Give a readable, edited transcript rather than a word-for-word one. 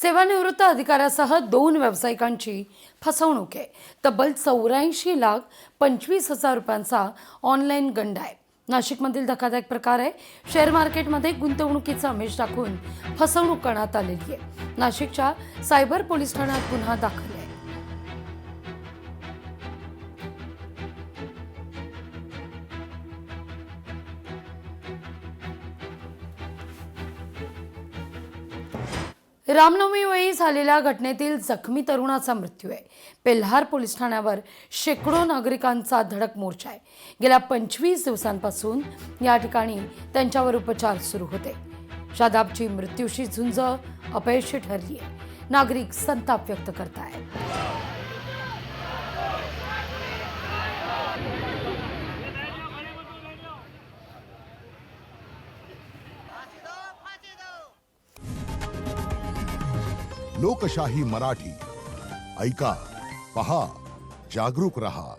सेवानिवृत्त अधिकाऱ्यासह 2 व्यावसायिकांची फसवणूक आहे। तब्बल 84,25,000 रुपयांचा ऑनलाईन गंडा आहे। नाशिकमधील धक्कादायक प्रकार आहे। शेअर मार्केटमध्ये गुंतवणुकीचा आमिष दाखवून फसवणूक करण्यात आलेली आहे। नाशिकच्या सायबर पोलीस ठाण्यात गुन्हा दाखल आहे। रामनवमीवेळी झालेल्या घटनेतील जखमी तरुणाचा मृत्यू आहे। पेल्हार पोलीस ठाण्यावर शेकडो नागरिकांचा धडक मोर्चा आहे। गेल्या 25 दिवसांपासून या ठिकाणी त्यांच्यावर उपचार सुरू होते। शादाबची मृत्यूशी झुंज अपयशी ठरली आहे। नागरिक संताप व्यक्त करत आहेत। लोकशाही मराठी ऐका, पहा, जागरूक रहा।